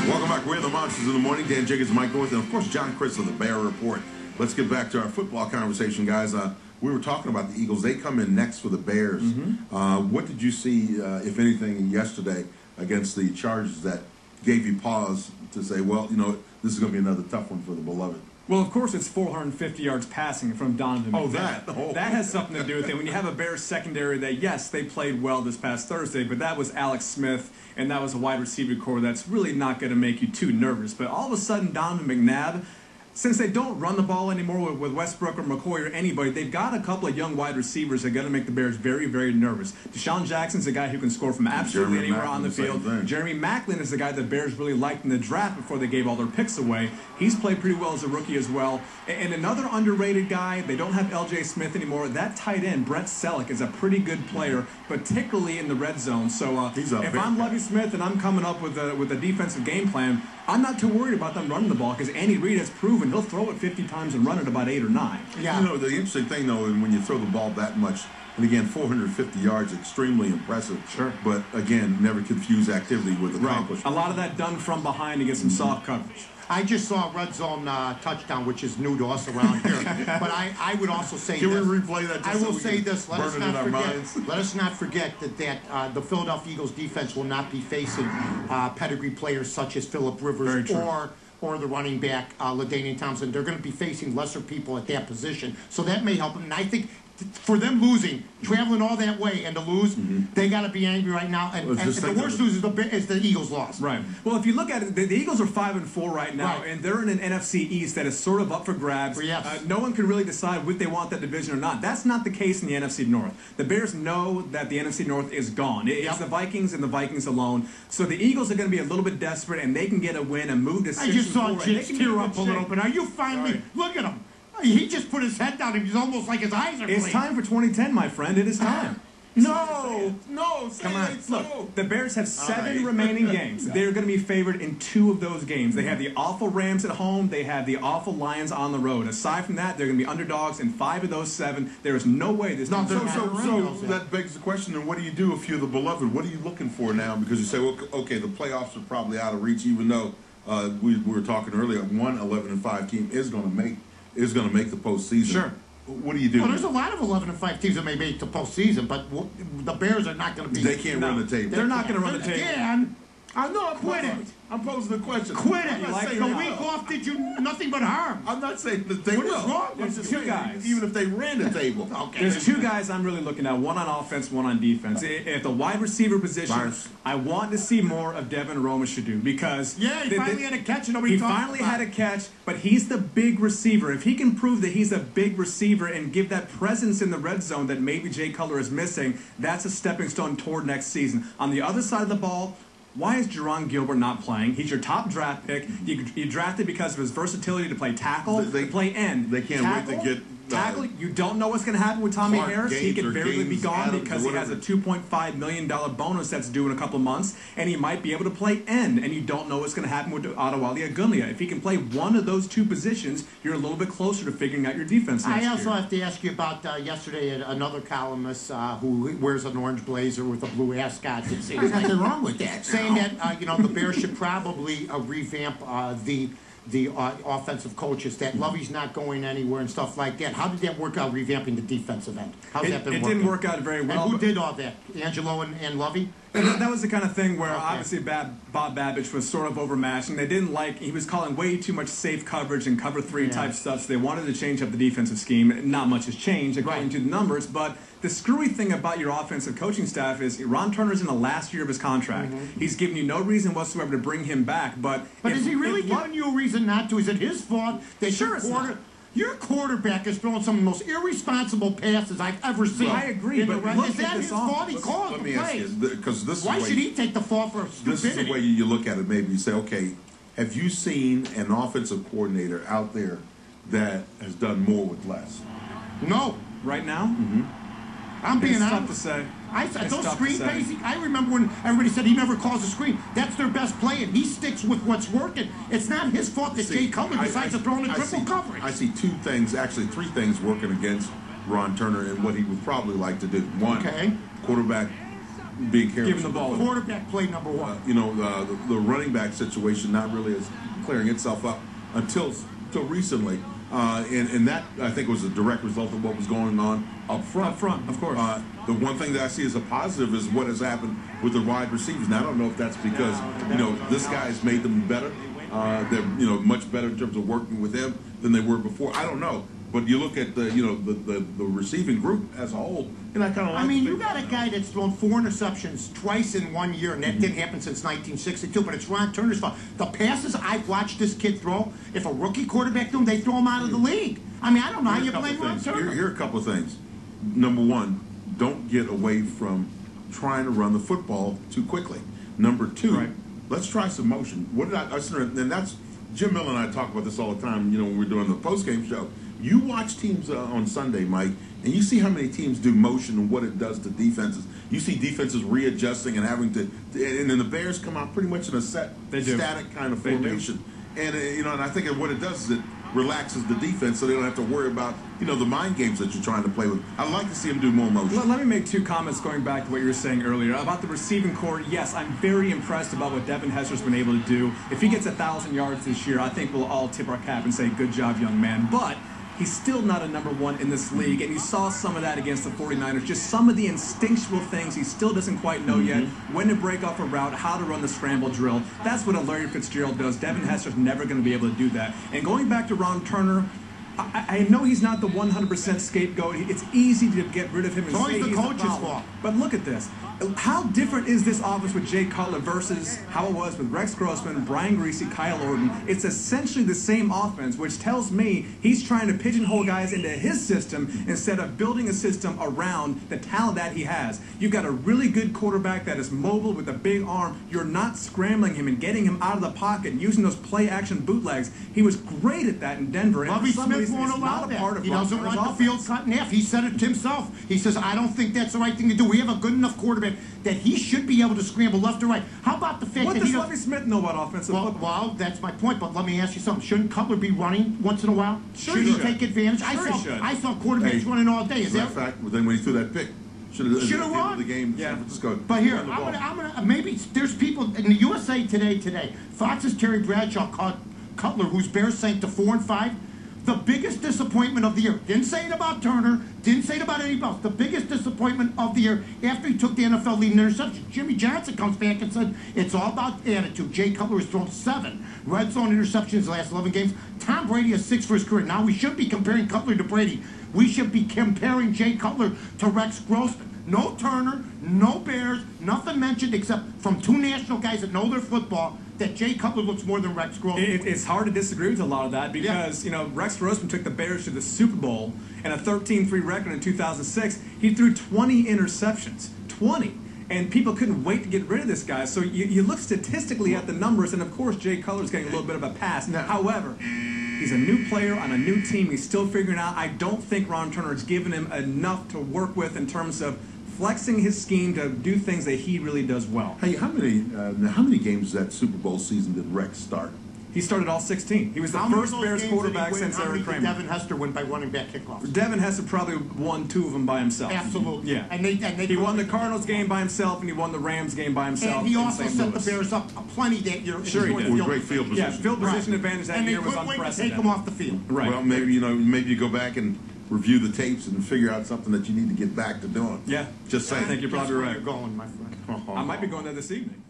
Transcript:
Welcome back. We're the Monsters in the Morning. Dan Jiggetts, Mike North, and of course John Crist of the Bear Report. Let's get back to our football conversation, guys. We were talking about the Eagles. They come in next for the Bears. What did you see, if anything, yesterday against the Chargers that gave you pause to say, well, you know, this is going to be another tough one for the beloved? Well, of course, it's 450 yards passing from Donovan McNabb. That has something to do with it. When you have a Bears secondary that, yes, they played well this past Thursday, but that was Alex Smith, and that was a wide receiver core that's really not going to make you too nervous. But all of a sudden, Donovan McNabb, since they don't run the ball anymore with Westbrook or McCoy or anybody, they've got a couple of young wide receivers that are going to make the Bears very, very nervous. Deshaun Jackson's a guy who can score from absolutely anywhere on the field. Jeremy Maclin is the guy the Bears really liked in the draft before they gave all their picks away. He's played pretty well as a rookie as well. And another underrated guy, they don't have L.J. Smith anymore. That tight end, Brett Selleck, is a pretty good player, particularly in the red zone. So if I'm Lovie Smith and I'm coming up with a defensive game plan, I'm not too worried about them running the ball because Andy Reid has proven he'll throw it 50 times and run it about 8 or 9. Yeah. You know, the interesting thing, though, when you throw the ball that much, and again, 450 yards, extremely impressive. Sure. But, again, never confuse activity with accomplishment. Right. A lot of that done from behind to get some soft coverage. I just saw a red zone touchdown, which is new to us around here. But I would also say Can we replay that? I will say this. Let us not forget that the Philadelphia Eagles defense will not be facing pedigree players such as Phillip Rivers or the running back LaDainian Thompson. They're going to be facing lesser people at that position. So that may help them. And I think for them losing, traveling all that way and to lose, they got to be angry right now. And the worst news is the Eagles lost. Right. Well, if you look at it, the Eagles are 5-4 right now, and they're in an NFC East that is sort of up for grabs. Yes. No one can really decide if they want that division or not. That's not the case in the NFC North. The Bears know that the NFC North is gone. It's the Vikings and the Vikings alone. So the Eagles are going to be a little bit desperate, and they can get a win and move to 6-4. I just saw Jiggetts tear up a little bit. Are you finally look at him? He just put his head down and he's almost like his eyes are bleeding. It's time for 2010, my friend. It is time. No, come on. Look, the Bears have 7 remaining games. They're going to be favored in 2 of those games. They have the awful Rams at home. They have the awful Lions on the road. Aside from that, they're going to be underdogs in 5 of those 7. There is no way this. So that begs the question: then what do you do if you're the beloved? What are you looking for now? Because you say, well, okay, the playoffs are probably out of reach, even though we were talking earlier. One 11-5 team is going to make the postseason. Sure. What do you do? Well, there's a lot of 11-5 teams that may make the postseason, but the Bears are not going to be. They can't run the table. They're not going to run the table. They can. Quit it. I'm posing the question. Quit it. The week off did you nothing but harm. I'm not saying that they will. What is wrong? There's 2 guys. Even if they ran the table. There's 2 guys I'm really looking at. One on offense, one on defense. At the wide receiver position, I want to see more of Devin Romashadu because he finally had a catch. He finally had a catch, but he's the big receiver. If he can prove that he's a big receiver and give that presence in the red zone that maybe Jay Cutler is missing, that's a stepping stone toward next season. On the other side of the ball, why is Jerron Gilbert not playing? He's your top draft pick. You drafted because of his versatility to play tackle, to play end. They can't wait to get tackle. You don't know what's going to happen with Tommy Harris. He could barely be gone because he has a $2.5 million bonus that's due in a couple of months, and he might be able to play end. And you don't know what's going to happen with Adewale Agunleye. If he can play one of those 2 positions, you're a little bit closer to figuring out your defense next year. I also have to ask you about yesterday another columnist who wears an orange blazer with a blue ascot. There's nothing wrong with that. Saying that the Bears should probably revamp the offensive coaches, that Lovey's not going anywhere and stuff like that. How did that work out, revamping the defensive end? How's that been working? It didn't work out very well. And who did all that? Angelo and Lovey? That was the kind of thing where obviously Bob Babich was sort of overmatched, and they didn't he was calling way too much safe coverage and cover 3 type stuff, so they wanted to change up the defensive scheme. Not much has changed according to the numbers, but the screwy thing about your offensive coaching staff is Ron Turner's in the last year of his contract. He's given you no reason whatsoever to bring him back, but is he really giving you a reason not to? Is it his fault that your quarterback is throwing some of the most irresponsible passes I've ever seen? I agree, but is that his fault? He called the play. Why should he take the fall for stupidity? This is the way you look at it. Maybe you say, okay, have you seen an offensive coordinator out there that has done more with less? No. Right now? I'm being honest. Tough to say. Those screen plays, I remember when everybody said he never calls a screen. That's their best play, and he sticks with what's working. It's not his fault that Jay Cutler decides to throw in a triple coverage. I see 2 things, actually 3 things working against Ron Turner and what he would probably like to do. One, quarterback being careful. Giving the ball. Quarterback play number one. The running back situation not really is clearing itself up until recently. And that, I think, was a direct result of what was going on up front. Up front, of course. The one thing that I see as a positive is what has happened with the wide receivers. Now, I don't know if that's because, this guy's made them better. They're, much better in terms of working with him than they were before. I don't know. But you look at the receiving group as a whole, and I kind of like. I mean, you got a guy that's thrown 4 interceptions twice in 1 year, and that didn't happen since 1962. But it's Ron Turner's fault. The passes I've watched this kid throw, if a rookie quarterback threw them, they throw him out of the league. I mean, I don't know how you blame Ron Turner. Here are a couple of things. Number one, don't get away from trying to run the football too quickly. Number two, let's try some motion. What did I said, and that's Jim Miller and I talk about this all the time. When we're doing the post-game show. You watch teams on Sunday, Mike, and you see how many teams do motion and what it does to defenses. You see defenses readjusting and having to and then the Bears come out pretty much in a static kind of formation. And and I think what it does is it relaxes the defense, so they don't have to worry about the mind games that you're trying to play with. I'd like to see them do more motion. Let me make 2 comments going back to what you were saying earlier about the receiving core. Yes, I'm very impressed about what Devin Hester's been able to do. If he gets 1,000 yards this year, I think we'll all tip our cap and say, "Good job, young man." But he's still not a number 1 in this league, and you saw some of that against the 49ers. Just some of the instinctual things he still doesn't quite know yet. When to break off a route, how to run the scramble drill. That's what a Larry Fitzgerald does. Devin Hester's never going to be able to do that. And going back to Ron Turner, I know he's not the 100% scapegoat. It's easy to get rid of him and say he's the coach's fault. But look at this. How different is this offense with Jay Cutler versus how it was with Rex Grossman, Brian Greasy, Kyle Orton? It's essentially the same offense, which tells me he's trying to pigeonhole guys into his system instead of building a system around the talent that he has. You've got a really good quarterback that is mobile with a big arm. You're not scrambling him and getting him out of the pocket and using those play-action bootlegs. He was great at that in Denver. Lovie Smith won't allow that. He doesn't want the field cut in half. He said it himself. He says, "I don't think that's the right thing to do. We have a good enough quarterback that he should be able to scramble left or right." How about the fact that he does Lovie Smith know about offensive football? Well, that's my point. But let me ask you something. Shouldn't Cutler be running once in a while? Sure, should he take advantage? I saw quarterbacks running all day. Is that fact? Well, then when he threw that pick, should have run the game. Yeah. San Francisco. But here, I'm gonna maybe there's people in the USA Today. Fox's Terry Bradshaw called Cutler, who's Bears Saint, to 4-5. The biggest disappointment of the year. Didn't say it about Turner. Didn't say it about anybody else. The biggest disappointment of the year after he took the NFL lead in interceptions. Jimmy Johnson comes back and said, it's all about attitude. Jay Cutler has thrown 7 red zone interceptions in the last 11 games. Tom Brady has 6 for his career. Now, we shouldn't be comparing Cutler to Brady. We should be comparing Jay Cutler to Rex Grossman. No Turner, no Bears, nothing mentioned except from 2 national guys that know their football, that Jay Cutler looks more than Rex Grossman. It's hard to disagree with a lot of that because, Rex Grossman took the Bears to the Super Bowl and a 13-3 record in 2006. He threw 20 interceptions. 20. And people couldn't wait to get rid of this guy. So you look statistically at the numbers, and of course Jay Cutler's getting a little bit of a pass. No. However, he's a new player on a new team. He's still figuring out. I don't think Ron Turner has given him enough to work with in terms of flexing his scheme to do things that he really does well. Hey, how many games that Super Bowl season did Rex start? He started all 16. He was the first Bears quarterback since Eric Kramer. Devin Hester went by running back kickoffs. Devin Hester probably won 2 of them by himself. Absolutely. Yeah. And he won the Cardinals game by himself, and he won the Rams game by himself. And he also set the Bears up plenty that year. Sure, he did. With great field position. Yeah, field position advantage that year was unprecedented. And they couldn't wait to take him off the field. Right. Well, maybe you go back and review the tapes and figure out something that you need to get back to doing. Yeah. Just saying. I think you're probably right. You're going, my friend. I might be going there this evening.